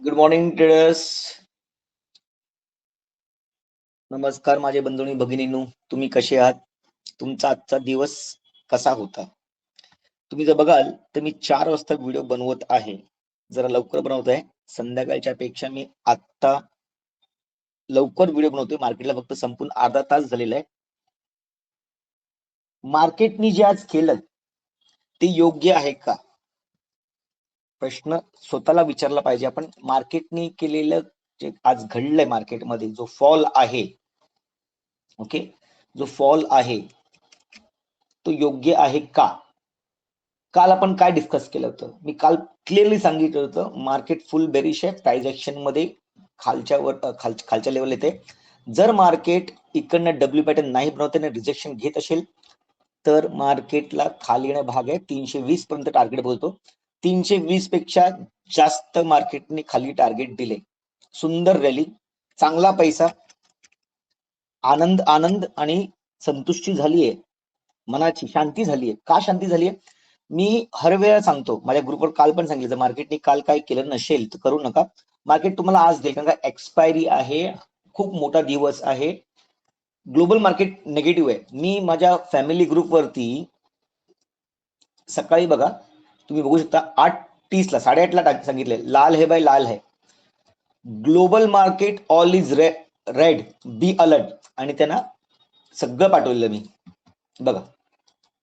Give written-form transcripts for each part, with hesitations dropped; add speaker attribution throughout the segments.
Speaker 1: Good morning traders. नमस्कार माझे बंधूंनी भगिनींनो, तुम्ही कसे आहात? तुमचा आजचा दिवस कसा होता? तुम्ही जर बघाल तर मी 4 वाजता व्हिडिओ बनवत आहे. जरा लवकर बनवत आहे. संध्याकाळच्या पेक्षा मी आत्ता लवकर व्हिडिओ बनवतोय. मार्केटला फक्त संपून अर्धा तास झालेला आहे. मार्केटनी जे आज केलं ते योग्य आहे का? प्रश्न स्वतःला विचारला पाहिजे आपण. मार्केटनी केलेलं जे आज घडलंय मार्केटमध्ये जो फॉल आहे, ओके, जो फॉल आहे तो योग्य आहे का? काल आपण काय डिस्कस केलं होतं? मी काल क्लिअरली सांगितलं होतं, मार्केट फुल बेरिश आहे. प्राइस ऍक्शन मध्ये खालच्या लेवल येते. जर मार्केट इकडनं डब्ल्यू पॅटर्न नाही बनवताना रिजेक्शन घेत असेल तर मार्केटला खाली येणं भाग आहे. 320 पर्यंत टार्गेट बोलतो. 320 पेक्षा जास्त मार्केटने खाली टार्गेट दिले. सुंदर रॅली, चांगला पैसा, आनंद आनंद आणि संतुष्टी झालीये, मनाची शांती झालीये. का शांती झालीये? मी हर वेळा सांगतो, माझ्या ग्रुपवर काल पण सांगितलं, मार्केटने काल काय केलं नसेल तर करू नका. मार्केट तुम्हाला आज देईल, कारण का एक्सपायरी आहे, खूप मोठा दिवस आहे, ग्लोबल मार्केट निगेटिव्ह आहे. मी माझ्या फॅमिली ग्रुपवरती सकाळी बघा, तुम्ही बघू शकता 8:30ला 8:30ला सांगितले, लाल है बाय लाल है, global market all is red, be alert, आणि त्यांना सगळं पाठवलेलं मी. बघा,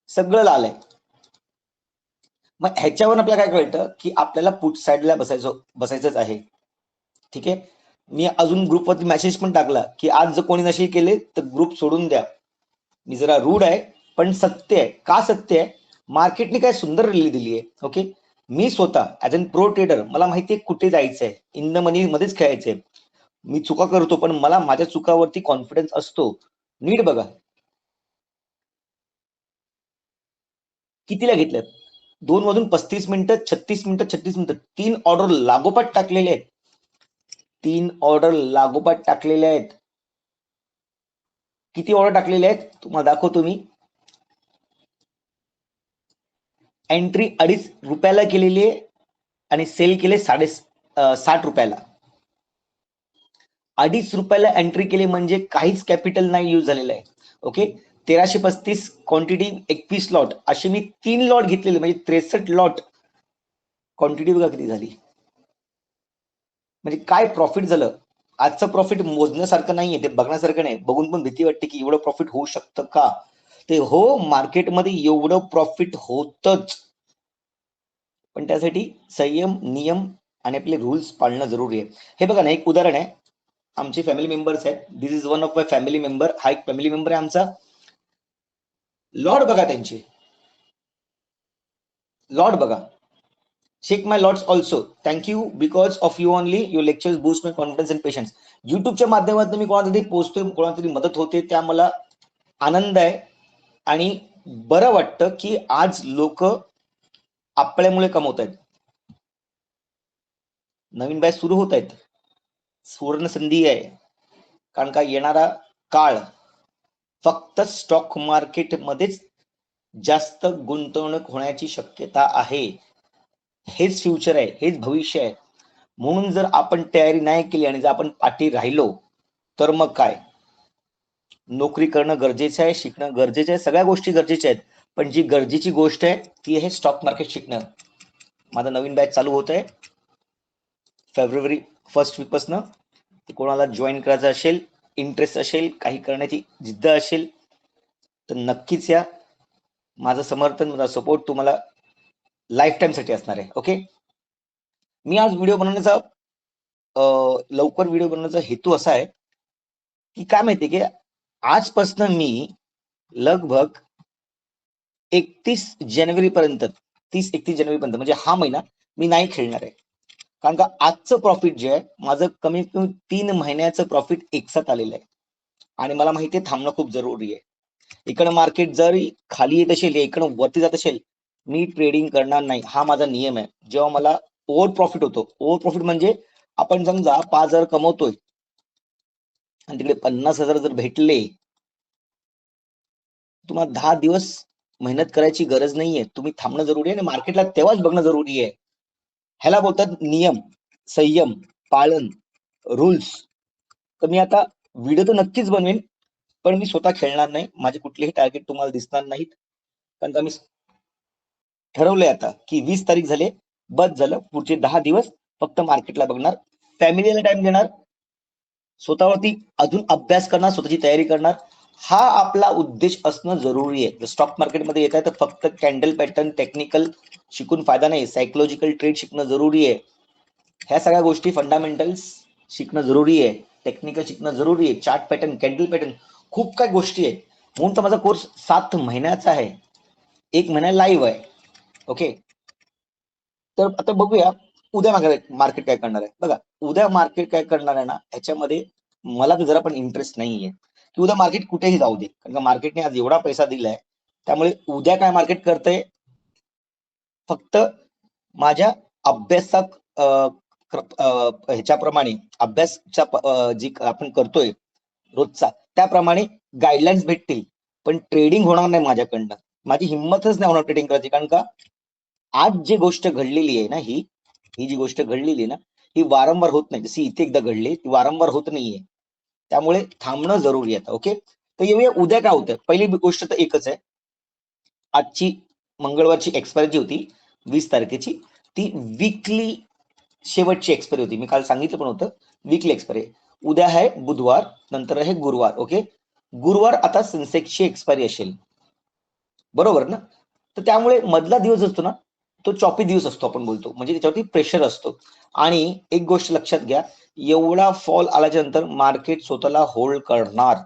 Speaker 1: सगळं लाल आहे. मग ह्याच्यावर आपल्याला काय कळतं की आपल्याला पुट साइडला बसायचंच आहे. ठीक आहे. मी अजून ग्रुपवरती मेसेज पण टाकला की आज जर कोणी नशे केले तर ग्रुप सोडून द्या. मी जरा रूड आहे पण सत्य आहे. का सत्य आहे? मार्केटने काय सुंदर रॅली दिली आहे. ओके, मी स्वतः ऍज अन प्रो ट्रेडर मला माहिती आहे कुठे जायचंय, इन द मनी मध्येच खेळायचंय. मी चुका करतो पण मला माझ्या चुकावरती कॉन्फिडन्स असतो. नीट बघा कितीला घेतलं, 2 वाजून 35 मिनिटं, 36 मिनिटं, 36 मिनिटं, 3 ऑर्डर लागोपाठ टाकलेले आहेत. 3 ऑर्डर लागोपाठ टाकलेले आहेत. किती ऑर्डर टाकलेले आहेत तुम्हाला दाखवतो मी. एंट्री 2.5 रुपयाला केलेली आहे आणि सेल केले 60 रुपयाला. 2.5 रुपयाला एंट्री केली म्हणजे काहीच कॅपिटल नाही यूज झालेलं आहे. ओके, 1335 क्वांटिटी, 21 लॉट, असे मी 3 लॉट घेतलेले, म्हणजे 63 लॉट. क्वांटिटी बघा किती झाली, म्हणजे काय प्रॉफिट झालं. आजचं प्रॉफिट मोजण्यासारखं नाहीये, ते बघण्यासारखं नाही. बघून पण भीती वाटते की एवढं प्रॉफिट होऊ शकतं का? ते हो, मार्केटमध्ये एवढं प्रॉफिट होतच, पण त्यासाठी संयम, नियम आणि आपले रूल्स पाळणं जरुरी आहे. हे बघा ना, एक उदाहरण आहे. आमचे फॅमिली मेंबर्स आहेत. This is one of my family member. हा एक फॅमिली मेंबर आहे आमचा. लॉर्ड बघा त्यांचे, लॉर्ड बघा. Shake my lords also. Thank you, because of you only your lectures boost my confidence and patience. युट्यूबच्या माध्यमातून मी कोणाला तरी पोहोचतोय, कोणाला तरी मदत होते, त्या मला आनंद आहे. आणि बरं वाटतं की आज लोक आपल्यामुळे कमवत आहेत. नवीन बॅच सुरू होत आहेत. सुवर्ण संधी आहे, कारण का येणारा काळ फक्त स्टॉक मार्केटमध्येच जास्त गुंतवणूक होण्याची शक्यता आहे. हेच फ्युचर आहे, हेच भविष्य आहे. म्हणून जर आपण तयारी नाही केली आणि जर आपण पाठी राहिलो तर मग काय, नोकरी करणं गरजेचं आहे, शिकणं गरजेचं आहे, सगळ्या गोष्टी गरजेच्या आहेत. पण जी गरजेची गोष्ट आहे ती आहे स्टॉक मार्केट शिकणं. माझा नवीन बॅच चालू होत आहे फेब्रुवारी 1st वीक पासून. कोणाला जॉईन करायचं असेल, इंटरेस्ट असेल, काही करण्याची जिद्द असेल तर नक्कीच या. माझं समर्थन, माझा सपोर्ट तुम्हाला लाईफ टाइम साठी असणार आहे. ओके, मी आज व्हिडिओ बनवण्याचा लवकर व्हिडिओ बनवण्याचा हेतू असा आहे की काय माहितीये की आजपासून मी लगभग 31 जानेवारी पर्यंत, 30-31 जानेवारी पर्यंत, म्हणजे हा महिना मी नाही खेळणार आहे. कारण का आजचं प्रॉफिट जे आहे माझं कमीत कमी 3 महिन्याचं प्रॉफिट एकसाथ आलेलं आहे आणि मला माहिती आहे थांबणं खूप जरुरी आहे. इकडं मार्केट जरी खाली येत असेल, इकडं वरती जात असेल, मी ट्रेडिंग करणार नाही. हा माझा नियम आहे. जेव्हा मला ओव्हर प्रॉफिट होतो, ओव्हर प्रॉफिट म्हणजे आपण समजा 5,000 कमवतोय आणि तिकडे 50,000 जर भेटले, तुम्हाला 10 दिवस मेहनत करायची गरज नाहीये. तुम्ही थांबणं जरुरी आहे आणि मार्केटला तेव्हाच बघणं जरुरी आहे. ह्याला बोलतात नियम. संयम, पालन, रूल्स. तर मी आता व्हिडिओ तर नक्कीच बनवेन, पण मी स्वतः खेळणार नाही. माझे कुठलेही टार्गेट तुम्हाला दिसणार नाहीत, कारण का मी ठरवलंय आता की 20 तारीख झाले, बस झालं. पुढचे 10 दिवस फक्त मार्केटला बघणार, फॅमिलीला टाइम देणार, स्वतःवरती अजून अभ्यास करणार, स्वतःची तयारी करणार. हा आपला उद्देश असणं जरुरी आहे. स्टॉक मार्केटमध्ये येत आहे तर फक्त कॅन्डल पॅटर्न टेक्निकल शिकून फायदा नाही, सायकोलॉजिकल ट्रेड शिकणं जरुरी आहे. ह्या सगळ्या गोष्टी फंडामेंटल्स शिकणं जरुरी आहे, टेक्निकल शिकणं जरुरी आहे, चार्ट पॅटर्न, कॅन्डल पॅटर्न, खूप काही गोष्टी आहेत. म्हणून तर माझा कोर्स 7 महिन्याचा आहे, 1 महिना लाईव्ह आहे. ओके, तर आता बघूया उद्या मार्केट काय करणार आहे. बघा, उद्या मार्केट काय करणार आहे ना, ह्याच्यामध्ये मला तर जरा पण इंटरेस्ट नाहीये की उद्या मार्केट कुठेही जाऊ दे, कारण का मार्केटने आज एवढा पैसा दिलाय. त्यामुळे उद्या काय मार्केट करतंय, फक्त माझ्या अभ्यासात ह्याच्याप्रमाणे अभ्यासच्या जी आपण करतोय रोजचा, त्याप्रमाणे गाईडलाईन्स भेटतील, पण ट्रेडिंग होणार नाही माझ्याकडनं. माझी हिंमतच नाही होणार ट्रेडिंग करायची, कारण का आज जी गोष्ट घडलेली आहे ना, ही जी गोष्ट घडलेली आहे ना, ही वारंवार होत नाही. जशी इथे एकदा घडली, ती वारंवार होत नाहीये. त्यामुळे थांबणं जरुरी आहे. ओके, तर येऊया उद्या काय होतं. पहिली गोष्ट तर एकच आहे, आजची मंगळवारची एक्सपायरी जी होती 20 तारखेची, ती वीकली शेवटची एक्सपायरी होती. मी काल सांगितलं पण होतं, वीकली एक्सपायरी. उद्या आहे बुधवार, नंतर आहे गुरुवार. ओके, गुरुवार आता सेन्सेक्सची एक्सपायरी असेल, बरोबर ना. तर त्यामुळे मधला दिवस असतो ना, तो चॉपी दिवस असतो, आपण बोलतो, म्हणजे त्याच्यावरती प्रेशर असतो. आणि एक गोष्ट लक्षात घ्या, एवढा फॉल आल्याच्या नंतर मार्केट स्वतःला होल्ड करणार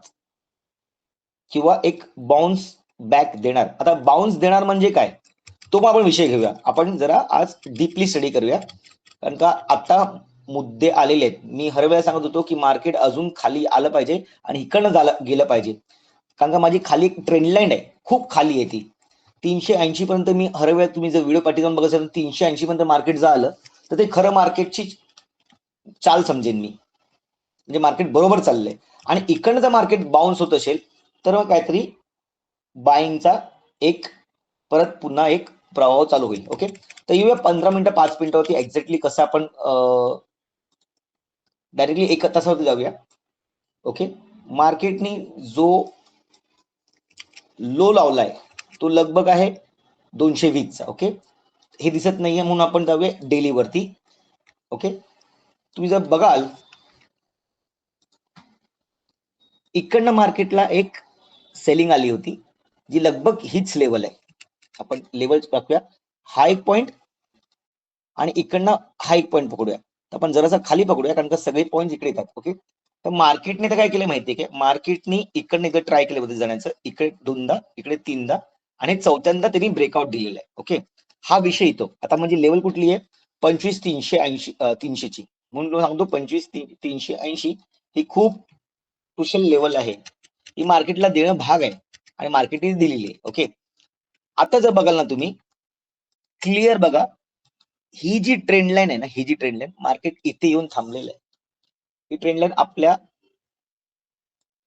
Speaker 1: किंवा एक बाउन्स बॅक देणार. आता बाउन्स देणार म्हणजे काय, तो पण आपण विषय घेऊया. आपण जरा आज डीपली स्टडी करूया, कारण का आता मुद्दे आलेले आहेत. मी हर वेळेला सांगत होतो की मार्केट अजून खाली आलं पाहिजे आणि इकडनं गेलं पाहिजे, कारण का माझी खाली एक ट्रेंड लाईन आहे, खूप खाली आहे ती 380 पर्यंत. मी हर वेळेला तुम्ही जर व्हिडिओ पाठी जाऊन बघत असाल, 380 पर्यंत मार्केट जर आलं तर ते खरं मार्केटची चाल समजेन मी, म्हणजे मार्केट बरोबर चाललंय. आणि इकडनं जर मार्केट बाउन्स होत असेल तर मग काहीतरी बाईंगचा एक परत पुन्हा एक प्रवाह चालू होईल. ओके, तर येऊया 15 मिनिटं 5 मिनिटावरती एक्झॅक्टली कसं आपण डायरेक्टली 1 तासावरती जाऊया. ओके, मार्केटनी जो लो लावलाय तो लगभग आहे 220 चा. ओके, हे दिसत नाहीये म्हणून आपण जाऊया डेली वरती. ओके, तुम्ही जर बघाल इकडनं मार्केटला एक सेलिंग आली होती, जी लगभग हीच लेवल आहे. आपण लेवल टाकूया, हा एक पॉइंट आणि इकडनं हा एक पॉइंट पकडूया. तर आपण जरासा खाली पकडूया, कारण का सगळे पॉइंट इकडे येतात. ओके, तर मार्केटने तर काय केलं माहितीये का, मार्केटने इकडनं इकडे ट्राय केलं होतं जाण्याचं, इकडे 2दा, इकडे 3दा, आणि 4थ्यांदा त्यांनी ब्रेकआउट दिलेला आहे. ओके, हा विषय येतो आता. म्हणजे लेवल कुठली आहे, 25,380 300ची. म्हणून सांगतो 25,380 ही खूप क्रुशियल लेवल आहे. ही मार्केटला देणं भाग आहे आणि मार्केटने दिलेली आहे. ओके, आता जर बघाल ना तुम्ही, क्लिअर बघा, ही जी ट्रेंड लाईन आहे ना, ही जी ट्रेंड लाईन, मार्केट इथे येऊन थांबलेलं आहे. ही ट्रेंड लाईन आपल्या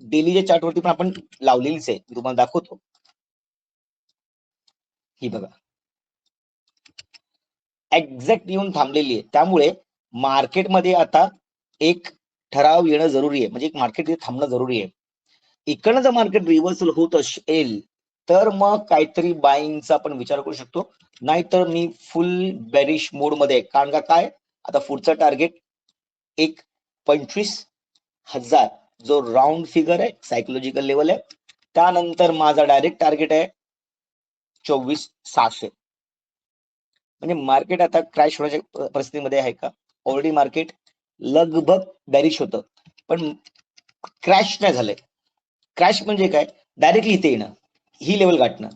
Speaker 1: डेलीच्या चार्ट वरती पण आपण लावलेलीच आहे, मी तुम्हाला दाखवतो. ही बघा, एक्झॅक्ट येऊन थांबलेली आहे. त्यामुळे मार्केटमध्ये आता एक ठराव येणं जरुरी आहे, म्हणजे एक मार्केट थांबणं जरुरी आहे. इकडनं जर मार्केट रिव्हर्सल होत असेल तर मग काहीतरी बाईंगचा आपण विचार करू शकतो, नाहीतर मी फुल बेरिश मोड मध्ये आहे. कारण का काय, आता पुढचं टार्गेट एक 25,000 जो राऊंड फिगर आहे, सायकोलॉजिकल लेवल आहे. त्यानंतर माझा डायरेक्ट टार्गेट आहे 24,600. म्हणजे मार्केट आता क्रॅश होण्याच्या परिस्थितीमध्ये आहे का, ऑलरेडी मार्केट लगभग बॅरिश होतं, पण क्रॅश नाही झालंय. क्रॅश म्हणजे काय, डायरेक्टली इथे येणं, ही लेवल गाठणं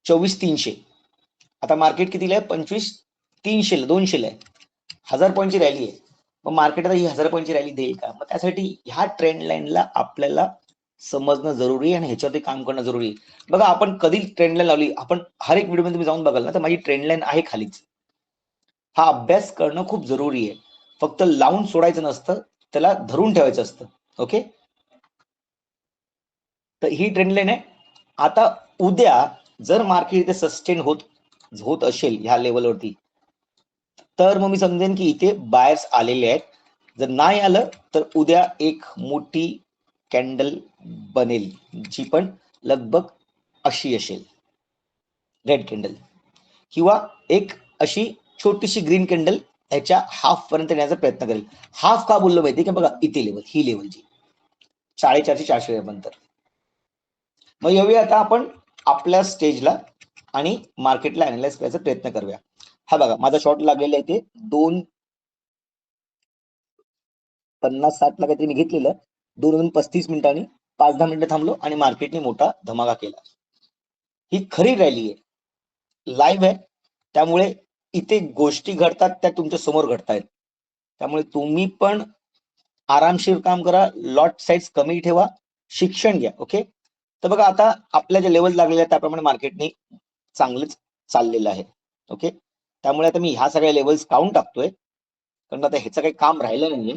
Speaker 1: 24,300. आता मार्केट कितीला आहे, 25,300 200 आहे, 1000 पॉईंटची रॅली आहे. मग मार्केट आता ही 1000 पॉईंटची रॅली देईल का. मग त्यासाठी ह्या ट्रेंड लाईनला आपल्याला समजणं जरुरी आहे आणि ह्याच्यावरती काम करणं जरुरी आहे. बघा, आपण कधी ट्रेंड लाईन लावली, आपण हर एक व्हिडिओ मध्ये तुम्ही जाऊन बघाल ना, तर माझी ट्रेंड लाईन आहे खालीच. हा अभ्यास करणं खूप जरुरी आहे, फक्त लावून सोडायचं नसतं, त्याला धरून ठेवायचं असतं. ओके, तर ही ट्रेंड लाईन आहे. आता उद्या जर मार्केट इथे सस्टेन होत असेल ह्या लेवलवरती, तर मग मी समजेन की इथे बायर्स आलेले आहेत. जर नाही आलं तर उद्या एक मोठी कॅन्डल बनेल, जी पण लगभग अशी असेल, रेड कॅन्डल, किंवा एक अशी छोटीशी ग्रीन कॅन्डल ह्याच्या हाफ पर्यंत येण्याचा प्रयत्न करेल. हाफ का बोललो माहिती की बघा, इथे लेवल, ही लेवल जी 450-400 नंतर. मग येऊया आता आपण आपल्या स्टेजला आणि मार्केटला अनालाइज करायचा प्रयत्न करूया. हा बघा, माझा शॉर्ट लागलेला आहे ते 2:50-60 ला काहीतरी मी घेतलेलं, 2:35 मिनिटांनी 5-10 मिनिटं थांबलो आणि मार्केटने मोठा धमाका केला. ही खरी रॅली आहे, लाईव्ह आहे, त्यामुळे इथे गोष्टी घडतात त्या तुमच्या समोर घडतायत. त्यामुळे तुम्ही पण आरामशीर काम करा, लॉट साईज कमी ठेवा, शिक्षण घ्या. ओके, तर बघा आता आपल्या ज्या लेवल लागलेल्या त्याप्रमाणे मार्केटने चांगलंच चाललेलं आहे. ओके, त्यामुळे आता मी ह्या सगळ्या लेवल्स काढून टाकतोय, कारण आता ह्याचं काही काम राहिलं नाहीये.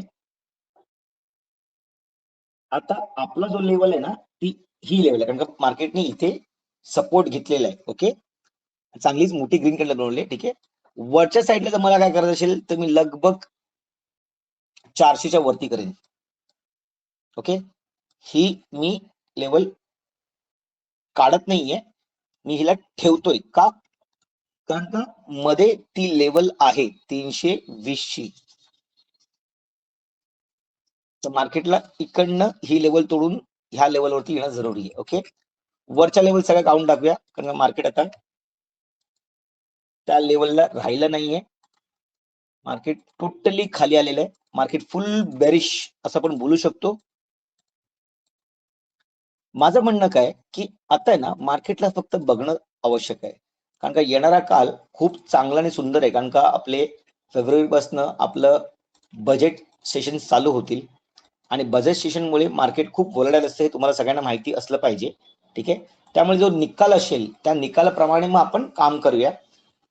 Speaker 1: आता आपला जो लेवल आहे ना, ती ही लेवल आहे, कारण का मार्केटने इथे सपोर्ट घेतलेला आहे. ओके, चांगलीच मोठी ग्रीन कलर बनवली. ठीक आहे, वरच्या साईडला जर मला काय करायचं असेल तर मी लगभग 400च्या वरती करेन. ओके, ही मी लेवल काढत नाहीये, मी हिला ठेवतोय. का? कारण का मध्ये ती लेवल आहे 320 ची, तर मार्केटला इकडनं ही लेवल तोडून ह्या लेवलवरती येणं जरुरी आहे. ओके, वरच्या लेवल सगळ्या काढून टाकूया, कारण मार्केट आता त्या लेवलला राहिलं नाहीये. मार्केट टोटली खाली आलेलं आहे, मार्केट फुल बेरिश असं आपण बोलू शकतो. माझं म्हणणं काय की आता आहे ना, मार्केटला फक्त बघणं आवश्यक आहे, कारण का येणारा काल खूप चांगला आणि सुंदर आहे. कारण का आपले फेब्रुवारी पासून आपलं बजेट सेशन चालू होतील आणि बजेट सेशनमुळे मार्केट खूप व्होलटाईल असते, हे तुम्हाला सगळ्यांना माहिती असलं पाहिजे. ठीक आहे, त्यामुळे जो निकाल असेल त्या निकालाप्रमाणे मग आपण काम करूया.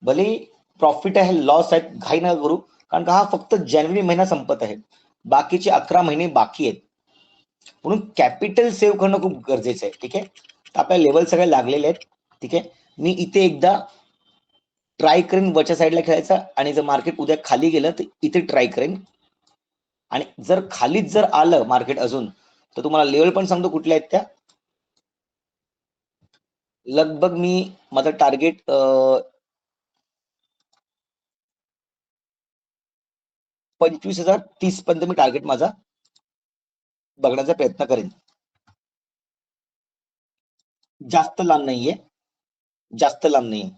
Speaker 1: भले प्रॉफिट आहे, लॉस आहे, घाई न करू, कारण का हा फक्त जानेवारी महिना संपत आहे, बाकीचे 11 महिने बाकी आहेत. म्हणून कॅपिटल सेव्ह करणं खूप गरजेचं आहे. ठीक आहे, आपल्या लेवल सगळे लागलेले आहेत. ठीक आहे, मी इथे एकदा ट्राय करेन वरच्या साईडला खेळायचा, आणि जर मार्केट उद्या खाली गेलं तर इथे ट्राय करेन, आणि जर खालीच जर आलं मार्केट अजून, तर तुम्हाला लेवल पण सांगतो कुठल्या आहेत त्या. लगभग मी माझं टार्गेट 25,030 पर्यंत मी टार्गेट माझा बघण्याचा प्रयत्न करेन. जास्त लांब नाहीये, जास्त लांब नाहीये.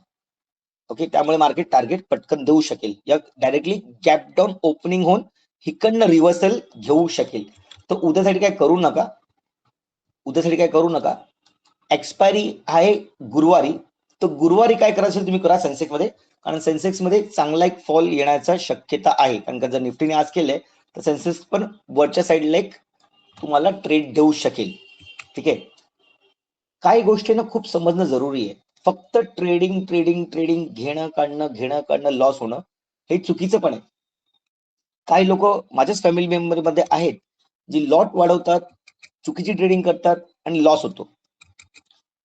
Speaker 1: ओके, त्यामुळे मार्केट टार्गेट पटकन देऊ शकेल, या डायरेक्टली गॅप डाऊन ओपनिंग होऊन हिकडनं रिव्हर्सल घेऊ शकेल. तर उद्यासाठी काय करू नका, उद्यासाठी काय करू नका. एक्सपायरी आहे गुरुवारी, तर गुरुवारी काय करायचं तुम्ही करा सेन्सेक्स मध्ये, कारण सेन्सेक्स मध्ये चांगला एक फॉल येण्याचा शक्यता आहे. कारण का जर निफ्टीने आज केलंय तर सेन्सेक्स पण वरच्या साईडला एक तुम्हाला ट्रेड देऊ शकेल. ठीक आहे, काही गोष्टींना खूप समजणं जरुरी आहे. फक्त ट्रेडिंग ट्रेडिंग ट्रेडिंग घेणं काढणं लॉस होणं हे चुकीचं पण आहे. काही लोक माझ्याच फॅमिली मेंबर मध्ये आहेत जी लॉट वाढवतात, चुकीची ट्रेडिंग करतात आणि लॉस होतो.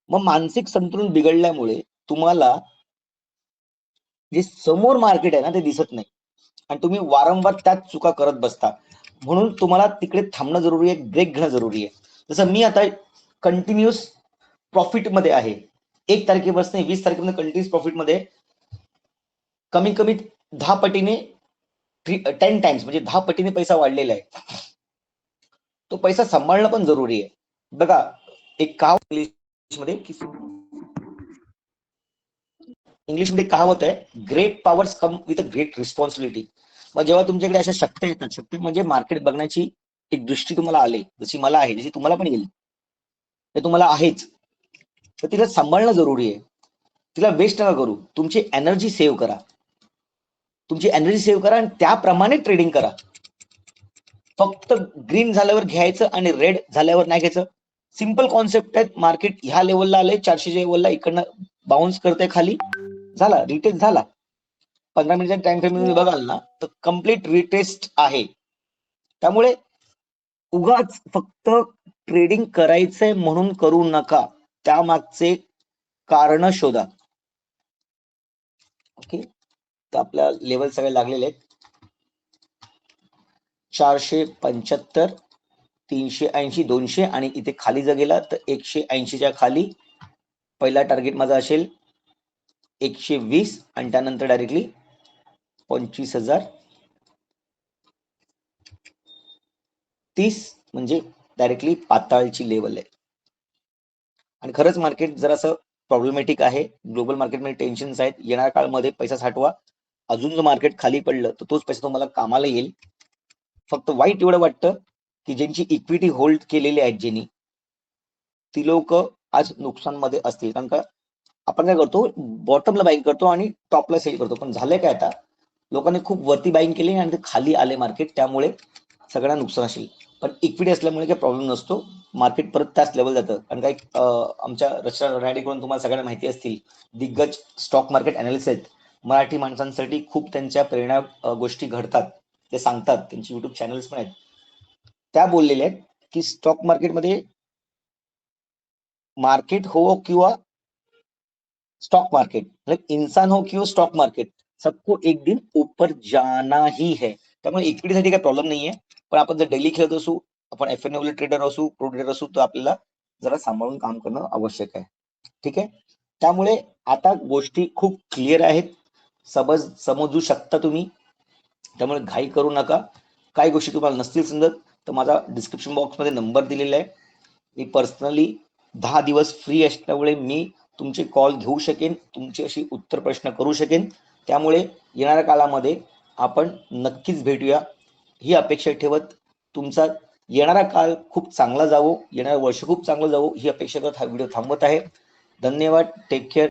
Speaker 1: मग मानसिक संतुलन बिघडल्यामुळे तुम्हाला जे समोर मार्केट आहे ना ते दिसत नाही, आणि तुम्ही वारंवार त्याच चुका करत बसता. म्हणून तुम्हाला तिकडे थांबणं जरुरी आहे, ब्रेक घेणं जरुरी आहे. जसं मी आता कंटिन्युअस प्रॉफिट मध्ये आहे, 1 तारखेपासून 20 तारखेपर्यंत कंटिन्युअस प्रॉफिट मध्ये, कमी कमी 10 पटीने 10 टाइम्स म्हणजे 10 पटीने पैसा वाढलेला आहे. तो पैसा सांभाळणं पण जरुरी आहे. बघा, एक इंग्लिशमध्ये कहावत आहे, great powers come with a great responsibility. मग जेव्हा तुमच्याकडे अशा शक्ती येतात, शक्ती म्हणजे मार्केट बघण्याची एक दृष्टी तुम्हाला आली, जशी मला आहे, जशी तुम्हाला पण येईल, ते तुम्हाला आहेच, तर तिला सांभाळणं जरुरी आहे. तिला वेस्ट नका करू, तुमची एनर्जी सेव्ह करा, तुमची एनर्जी सेव्ह करा आणि त्याप्रमाणे ट्रेडिंग करा. फक्त ग्रीन झाल्यावर घ्यायचं आणि रेड झाल्यावर नाही घ्यायचं. सिंपल कॉन्सेप्ट आहे. मार्केट ह्या लेवलला आलंय, 400 लेवलला, इकडनं बाउन्स करते खाली, झाला रिटेस्ट झाला. 15 मिनिटच्या टाइम फ्रेम तुम्ही बघाल ना तर कम्प्लीट रिटेस्ट आहे. त्यामुळे उगाच फक्त ट्रेडिंग करायचंय म्हणून करू नका, त्यामागचे कारण शोधा. ओके, तर आपल्या लेवल सगळे लागलेले आहेत. 475, 380, 200 आणि इथे खाली जर गेला तर 180च्या खाली पहिला टार्गेट माझा असेल 120 आणि त्यानंतर डायरेक्टली 25,030 म्हणजे डायरेक्टली पाताळची लेवल आहे. आणि खरंच मार्केट जरासं प्रॉब्लेमॅटिक आहे. ग्लोबल मार्केटमध्ये टेन्शन्स आहेत. येणाऱ्या काळामध्ये पैसा साठवा. अजून जर मार्केट खाली पडलं तर तोच पैसा तुम्हाला कामाला येईल. फक्त वाईट एवढं वाटतं की ज्यांची इक्विटी होल्ड केलेली आहेत ज्यांनी, ती लोक आज नुकसानमध्ये असतील. कारण का आपण काय करतो, बॉटमला बाईंग करतो आणि टॉपला सेल करतो. पण झालंय काय आता, लोकांनी खूप वरती बाईंग केली आणि ते खाली आले मार्केट, त्यामुळे सगळ्यांना नुकसान असेल. पण इक्विटी असल्यामुळे काही प्रॉब्लेम नसतो. मार्केट परत त्याच लेवल जातं. कारण काही आमच्या रचना रनाडेकडून तुम्हाला सगळ्यांना माहिती असतील, दिग्गज स्टॉक मार्केट अनालिस्ट आहेत. मराठी माणसांसाठी खूप त्यांच्या प्रेरणा गोष्टी घडतात, ते सांगतात. त्यांची युट्यूब चॅनल्स पण आहेत. त्या बोललेल्या आहेत की स्टॉक मार्केटमध्ये मार्केट हो किंवा स्टॉक मार्केट, मतलब इंसान हो किंवा स्टॉक मार्केट, सबको एक दिन ऊपर जाना ही है. त्यामुळे इक्विटीसाठी काही प्रॉब्लेम नाहीये. पण आपण जर डेली खेळत असू, आपण एफएनओ ट्रेडर असू, प्रो ट्रेडर असू, तर आपल्याला जरा सांभाळून काम करणं आवश्यक आहे. ठीक आहे. त्यामुळे आता गोष्टी खूप क्लिअर आहेत, समजू शकता तुम्ही. त्यामुळे घाई करू नका. काही गोष्टी तुम्हाला नसतील समजत तर माझा डिस्क्रिप्शन बॉक्समध्ये नंबर दिलेला आहे. मी पर्सनली 10 दिवस फ्री असल्यामुळे मी तुमचे कॉल घेऊ शकेन, तुमची अशी उत्तर प्रश्न करू शकेन. त्यामुळे येणाऱ्या काळामध्ये आपण नक्कीच भेटूया ही अपेक्षा ठेवत, तुमचा येणारा काळ खूप चांगला जावो, येणारं वर्ष खूप चांगलं जावो ही अपेक्षा करत हा व्हिडिओ थांबवत आहे. धन्यवाद. Take care.